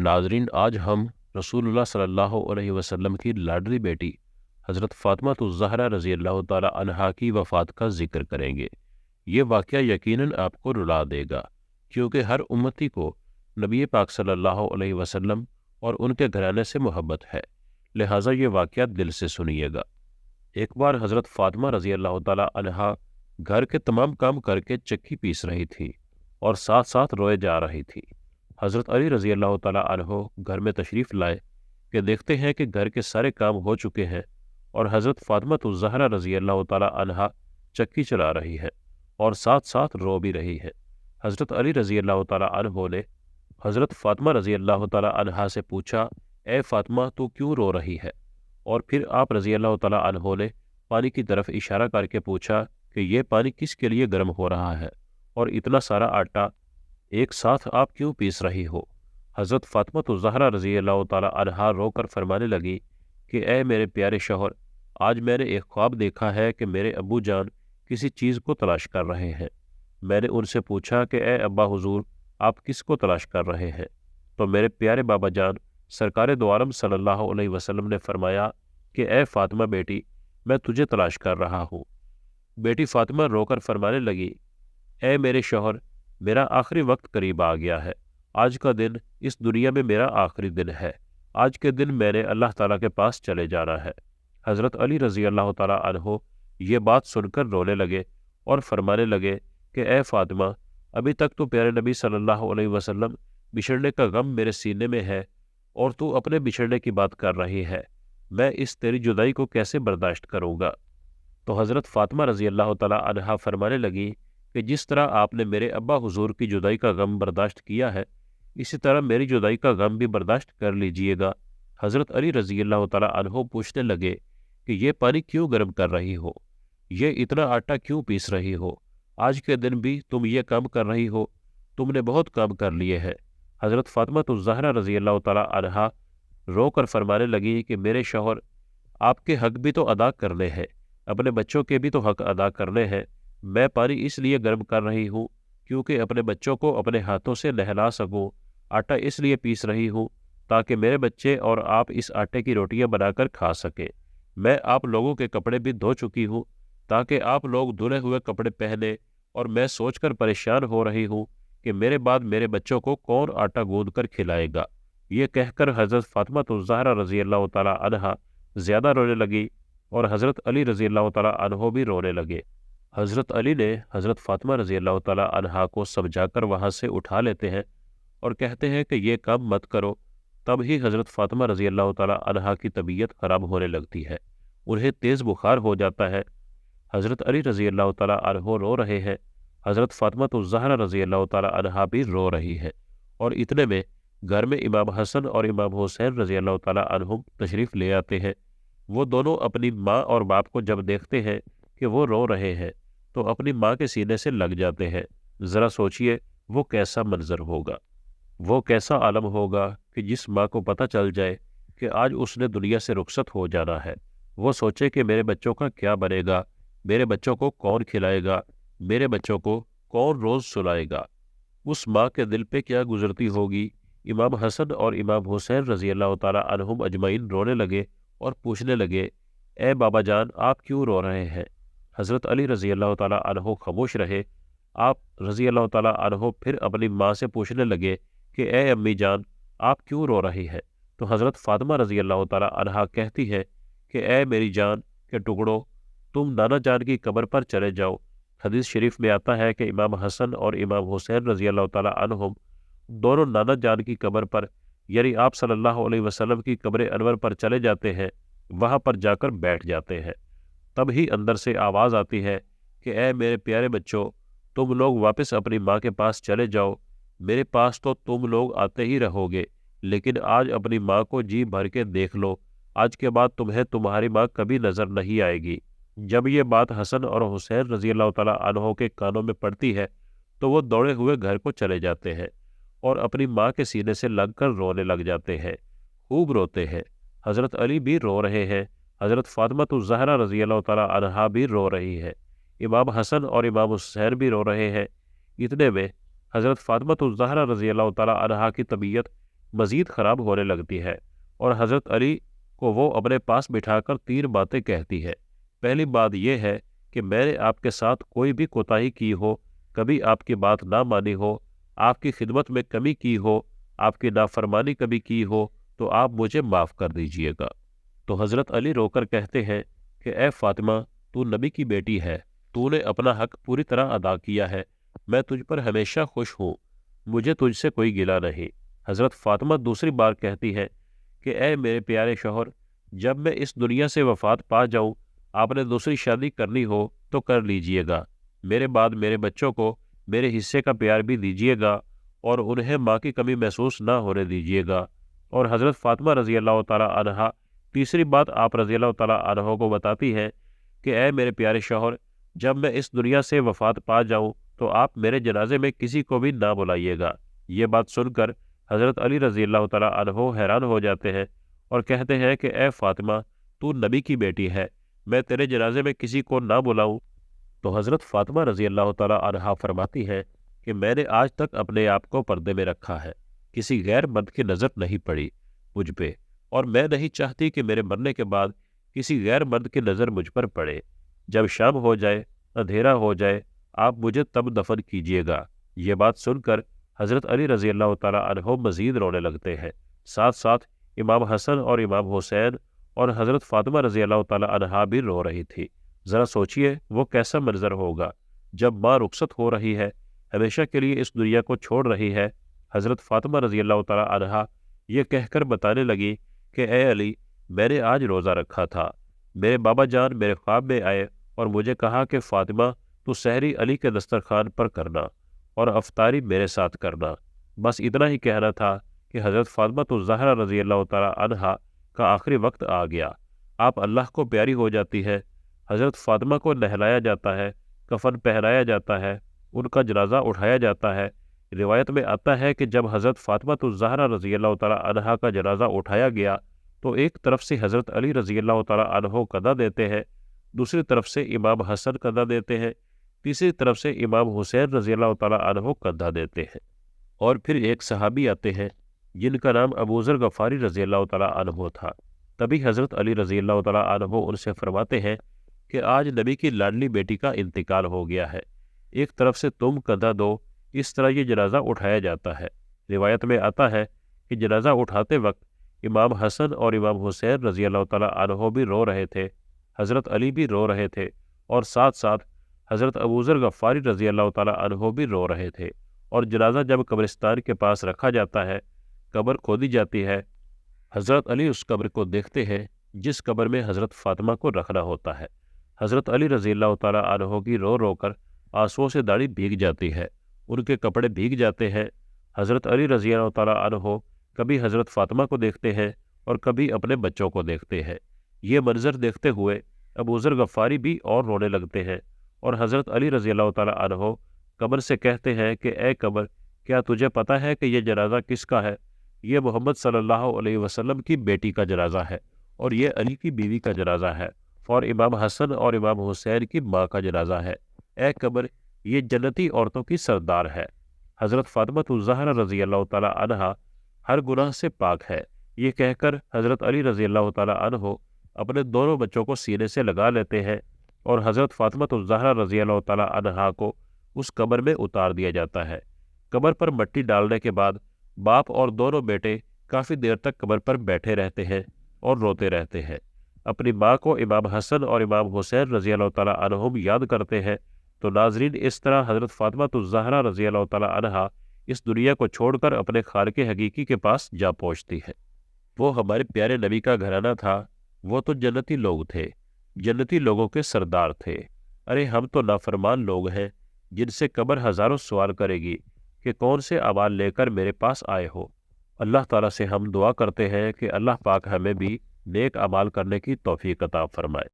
ناظرین، آج ہم رسول اللہ صلی اللہ علیہ وسلم کی لاڈلی بیٹی حضرت فاطمہ الزہرا رضی اللہ تعالی عنہا کی وفات کا ذکر کریں گے۔ یہ واقعہ یقیناً آپ کو رلا دے گا، کیونکہ ہر امتی کو نبی پاک صلی اللہ علیہ وسلم اور ان کے گھرانے سے محبت ہے، لہٰذا یہ واقعہ دل سے سنیے گا۔ ایک بار حضرت فاطمہ رضی اللہ تعالی عنہا گھر کے تمام کام کر کے چکی پیس رہی تھی اور ساتھ ساتھ روئے جا رہی تھی۔ حضرت علی رضی اللہ تعالیٰ عنہ گھر میں تشریف لائے کہ دیکھتے ہیں کہ گھر کے سارے کام ہو چکے ہیں اور حضرت فاطمہ الزہرا رضی اللہ تعالیٰ عنہا چکی چلا رہی ہے اور ساتھ ساتھ رو بھی رہی ہے۔ حضرت علی رضی اللہ تعالیٰ عنہ نے حضرت فاطمہ رضی اللہ تعالیٰ عنہا سے پوچھا، اے فاطمہ تو کیوں رو رہی ہے؟ اور پھر آپ رضی اللہ تعالیٰ عنہ نے پانی کی طرف اشارہ کر کے پوچھا کہ یہ پانی کس کے لیے گرم ہو رہا ہے اور اتنا سارا آٹا ایک ساتھ آپ کیوں پیس رہی ہو؟ حضرت فاطمہ الزہرا رضی اللہ تعالیٰ عنہا رو کر فرمانے لگی کہ اے میرے پیارے شوہر، آج میں نے ایک خواب دیکھا ہے کہ میرے ابو جان کسی چیز کو تلاش کر رہے ہیں۔ میں نے ان سے پوچھا کہ اے ابا حضور، آپ کس کو تلاش کر رہے ہیں؟ تو میرے پیارے بابا جان سرکار دو عالم صلی اللہ علیہ وسلم نے فرمایا کہ اے فاطمہ بیٹی، میں تجھے تلاش کر رہا ہوں۔ بیٹی فاطمہ رو کر فرمانے لگی، اے میرے شوہر، میرا آخری وقت قریب آ گیا ہے۔ آج کا دن اس دنیا میں میرا آخری دن ہے۔ آج کے دن میں نے اللہ تعالیٰ کے پاس چلے جانا ہے۔ حضرت علی رضی اللہ تعالیٰ عنہ یہ بات سن کر رونے لگے اور فرمانے لگے کہ اے فاطمہ، ابھی تک تو پیارے نبی صلی اللہ علیہ وسلم بچھڑنے کا غم میرے سینے میں ہے اور تو اپنے بچھڑنے کی بات کر رہی ہے۔ میں اس تیری جدائی کو کیسے برداشت کروں گا؟ تو حضرت فاطمہ رضی اللہ تعالیٰ عنہا فرمانے لگی کہ جس طرح آپ نے میرے ابا حضور کی جدائی کا غم برداشت کیا ہے، اسی طرح میری جدائی کا غم بھی برداشت کر لیجئے گا۔ حضرت علی رضی اللہ تعالیٰ عنہ پوچھنے لگے کہ یہ پانی کیوں گرم کر رہی ہو؟ یہ اتنا آٹا کیوں پیس رہی ہو؟ آج کے دن بھی تم یہ کام کر رہی ہو؟ تم نے بہت کام کر لیے ہیں۔ حضرت فاطمہ الزہرا رضی اللہ تعالیٰ عنہا رو کر فرمانے لگی کہ میرے شوہر، آپ کے حق بھی تو ادا کرنے ہیں، اپنے بچوں کے بھی تو حق ادا کرنے ہیں۔ میں پانی اس لیے گرم کر رہی ہوں کیونکہ اپنے بچوں کو اپنے ہاتھوں سے نہلا سکوں۔ آٹا اس لیے پیس رہی ہوں تاکہ میرے بچے اور آپ اس آٹے کی روٹیاں بنا کر کھا سکیں۔ میں آپ لوگوں کے کپڑے بھی دھو چکی ہوں تاکہ آپ لوگ دھلے ہوئے کپڑے پہنے، اور میں سوچ کر پریشان ہو رہی ہوں کہ میرے بعد میرے بچوں کو کون آٹا گوندھ کر کھلائے گا۔ یہ کہہ کر حضرت فاطمہ الزہرا رضی اللہ تعالیٰ عنہا زیادہ رونے لگی اور حضرت علی رضی اللہ تعالیٰ عنہ بھی رونے لگے۔ حضرت علی نے حضرت فاطمہ رضی اللہ تعالیٰ عنہا کو سمجھا کر وہاں سے اٹھا لیتے ہیں اور کہتے ہیں کہ یہ کام مت کرو۔ تب ہی حضرت فاطمہ رضی اللہ تعالیٰ عنہا کی طبیعت خراب ہونے لگتی ہے، انہیں تیز بخار ہو جاتا ہے۔ حضرت علی رضی اللہ تعالیٰ عنہ رو رہے ہیں، حضرت فاطمہ الزہرا رضی اللہ تعالیٰ عنہا بھی رو رہی ہے، اور اتنے میں گھر میں امام حسن اور امام حسین رضی اللہ تعالیٰ عنہم تشریف لے آتے ہیں۔ وہ دونوں اپنی ماں اور باپ کو جب دیکھتے ہیں کہ وہ رو رہے ہیں تو اپنی ماں کے سینے سے لگ جاتے ہیں۔ ذرا سوچئے وہ کیسا منظر ہوگا، وہ کیسا عالم ہوگا کہ جس ماں کو پتہ چل جائے کہ آج اس نے دنیا سے رخصت ہو جانا ہے۔ وہ سوچے کہ میرے بچوں کا کیا بنے گا، میرے بچوں کو کون کھلائے گا، میرے بچوں کو کون روز سلائے گا۔ اس ماں کے دل پہ کیا گزرتی ہوگی۔ امام حسن اور امام حسین رضی اللہ تعالیٰ عنہم اجمعین رونے لگے اور پوچھنے لگے، اے بابا جان، آپ کیوں رو رہے ہیں؟ حضرت علی رضی اللہ تعالیٰ عنہ خاموش رہے۔ آپ رضی اللہ تعالیٰ عنہ پھر اپنی ماں سے پوچھنے لگے کہ اے امی جان، آپ کیوں رو رہی ہے؟ تو حضرت فاطمہ رضی اللہ تعالیٰ عنہ کہتی ہے کہ اے میری جان کے ٹکڑوں، تم نانا جان کی قبر پر چلے جاؤ۔ حدیث شریف میں آتا ہے کہ امام حسن اور امام حسین رضی اللہ تعالیٰ عنہم دونوں نانا جان کی قبر پر، یعنی آپ صلی اللہ علیہ وسلم کی قبر انور پر چلے جاتے ہیں، وہاں پر جا کر بیٹھ جاتے ہیں۔ تب ہی اندر سے آواز آتی ہے کہ اے میرے پیارے بچوں، تم لوگ واپس اپنی ماں کے پاس چلے جاؤ۔ میرے پاس تو تم لوگ آتے ہی رہو گے، لیکن آج اپنی ماں کو جی بھر کے دیکھ لو، آج کے بعد تمہیں تمہاری ماں کبھی نظر نہیں آئے گی۔ جب یہ بات حسن اور حسین رضی اللہ تعالیٰ عنہ کے کانوں میں پڑتی ہے تو وہ دوڑے ہوئے گھر کو چلے جاتے ہیں اور اپنی ماں کے سینے سے لگ کر رونے لگ جاتے ہیں، خوب روتے ہیں۔ حضرت علی بھی رو رہے ہیں، حضرت فاطمہ الزہرا رضی اللہ تعالیٰ عنہا بھی رو رہی ہے، امام حسن اور امام حسین بھی رو رہے ہیں۔ اتنے میں حضرت فاطمہ الزہرا رضی اللہ تعالیٰ عنہا کی طبیعت مزید خراب ہونے لگتی ہے، اور حضرت علی کو وہ اپنے پاس بٹھا کر 3 باتیں کہتی ہے۔ پہلی بات یہ ہے کہ میں نے آپ کے ساتھ کوئی بھی کوتاہی کی ہو، کبھی آپ کی بات نہ مانی ہو، آپ کی خدمت میں کمی کی ہو، آپ کی نافرمانی کبھی کی ہو، تو آپ مجھے معاف کر دیجئے گا۔ تو حضرت علی رو کر کہتے ہیں کہ اے فاطمہ، تو نبی کی بیٹی ہے، تو نے اپنا حق پوری طرح ادا کیا ہے، میں تجھ پر ہمیشہ خوش ہوں، مجھے تجھ سے کوئی گلہ نہیں۔ حضرت فاطمہ دوسری بار کہتی ہے کہ اے میرے پیارے شوہر، جب میں اس دنیا سے وفات پا جاؤں، آپ نے دوسری شادی کرنی ہو تو کر لیجئے گا، میرے بعد میرے بچوں کو میرے حصے کا پیار بھی دیجئے گا، اور انہیں ماں کی کمی محسوس نہ ہونے دیجئے گا۔ اور حضرت فاطمہ رضی اللہ تعالی عنہا تیسری بات آپ رضی اللہ تعالی عنہ کو بتاتی ہے کہ اے میرے پیارے شوہر، جب میں اس دنیا سے وفات پا جاؤں تو آپ میرے جنازے میں کسی کو بھی نہ بلائیے گا۔ یہ بات سن کر حضرت علی رضی اللہ تعالی عنہ حیران ہو جاتے ہیں اور کہتے ہیں کہ اے فاطمہ، تو نبی کی بیٹی ہے، میں تیرے جنازے میں کسی کو نہ بلاؤں؟ تو حضرت فاطمہ رضی اللہ تعالی عنہا فرماتی ہے کہ میں نے آج تک اپنے آپ کو پردے میں رکھا ہے، کسی غیر مرد کی نظر نہیں پڑی مجھ پہ، اور میں نہیں چاہتی کہ میرے مرنے کے بعد کسی غیر مرد کی نظر مجھ پر پڑے۔ جب شام ہو جائے، اندھیرا ہو جائے، آپ مجھے تب دفن کیجئے گا۔ یہ بات سن کر حضرت علی رضی اللہ تعالی عنہ مزید رونے لگتے ہیں، ساتھ ساتھ امام حسن اور امام حسین اور حضرت فاطمہ رضی اللہ تعالی عنہا بھی رو رہی تھی۔ ذرا سوچئے وہ کیسا منظر ہوگا جب ماں رخصت ہو رہی ہے، ہمیشہ کے لیے اس دنیا کو چھوڑ رہی ہے۔ حضرت فاطمہ رضی اللہ تعالی عنہا یہ کہہ کر بتانے لگی کہ اے علی، میں نے آج روزہ رکھا تھا، میرے بابا جان میرے خواب میں آئے اور مجھے کہا کہ فاطمہ، تو سحری علی کے دسترخوان پر کرنا اور افطاری میرے ساتھ کرنا۔ بس اتنا ہی کہنا تھا کہ حضرت فاطمہ الزہرا رضی اللہ تعالی عنہا کا آخری وقت آ گیا، آپ اللہ کو پیاری ہو جاتی ہے۔ حضرت فاطمہ کو نہلایا جاتا ہے، کفن پہنایا جاتا ہے، ان کا جنازہ اٹھایا جاتا ہے۔ روایت میں آتا ہے کہ جب حضرت فاطمہ الزہرا رضی اللہ تعالی عنہا کا جنازہ اٹھایا گیا تو ایک طرف سے حضرت علی رضی اللہ تعالی عنہ قضا دیتے ہیں، دوسری طرف سے امام حسن قضا دیتے ہیں، تیسری طرف سے امام حسین رضی اللہ تعالی عنہ قضا دیتے ہیں۔ اور پھر ایک صحابی آتے ہیں جن کا نام ابو ذر غفاری رضی اللہ تعالی عنہ تھا۔ تبھی حضرت علی رضی اللہ تعالی عنہ ان سے فرماتے ہیں کہ آج نبی کی لاڈلی بیٹی کا انتقال ہو گیا ہے، ایک طرف سے تم قضا دو، اس طرح یہ جنازہ اٹھایا جاتا ہے۔ روایت میں آتا ہے کہ جنازہ اٹھاتے وقت امام حسن اور امام حسین رضی اللہ تعالی عنہ بھی رو رہے تھے، حضرت علی بھی رو رہے تھے، اور ساتھ ساتھ حضرت ابو ذر غفاری رضی اللہ تعالی عنہ بھی رو رہے تھے۔ اور جنازہ جب قبرستان کے پاس رکھا جاتا ہے، قبر کھودی جاتی ہے، حضرت علی اس قبر کو دیکھتے ہیں جس قبر میں حضرت فاطمہ کو رکھنا ہوتا ہے۔ حضرت علی رضی اللہ تعالی عنہ کی رو رو کر آنسوؤں سے داڑھی بھیگ جاتی ہے، ان کے کپڑے بھیگ جاتے ہیں۔ حضرت علی رضی اللہ تعالی عنہ کبھی حضرت فاطمہ کو دیکھتے ہیں اور کبھی اپنے بچوں کو دیکھتے ہیں۔ یہ منظر دیکھتے ہوئے ابو ذر غفاری بھی اور رونے لگتے ہیں، اور حضرت علی رضی اللہ تعالی عنہ قبر سے کہتے ہیں کہ اے قبر، کیا تجھے پتہ ہے کہ یہ جنازہ کس کا ہے؟ یہ محمد صلی اللہ علیہ وسلم کی بیٹی کا جنازہ ہے، اور یہ علی کی بیوی کا جنازہ ہے، اور امام حسن اور امام حسین کی ماں کا جنازہ ہے۔ اے قبر، یہ جنتی عورتوں کی سردار ہے۔ حضرت فاطمہ الزہرا رضی اللہ تعالی عنہا ہر گناہ سے پاک ہے۔ یہ کہہ کر حضرت علی رضی اللہ تعالی عنہ اپنے دونوں بچوں کو سینے سے لگا لیتے ہیں، اور حضرت فاطمہ الزہرا رضی اللہ تعالی عنہا کو اس قبر میں اتار دیا جاتا ہے۔ قبر پر مٹی ڈالنے کے بعد باپ اور دونوں بیٹے کافی دیر تک قبر پر بیٹھے رہتے ہیں اور روتے رہتے ہیں، اپنی ماں کو امام حسن اور امام حسین رضی اللہ تعالی عنہم یاد کرتے ہیں۔ تو ناظرین، اس طرح حضرت فاطمہ الزہرا رضی اللہ تعالی عنہا اس دنیا کو چھوڑ کر اپنے خالق حقیقی کے پاس جا پہنچتی ہے۔ وہ ہمارے پیارے نبی کا گھرانہ تھا، وہ تو جنتی لوگ تھے، جنتی لوگوں کے سردار تھے۔ ارے ہم تو نافرمان لوگ ہیں جن سے قبر ہزاروں سوال کرے گی کہ کون سے اعمال لے کر میرے پاس آئے ہو۔ اللہ تعالیٰ سے ہم دعا کرتے ہیں کہ اللہ پاک ہمیں بھی نیک اعمال کرنے کی توفیق عطا فرمائے۔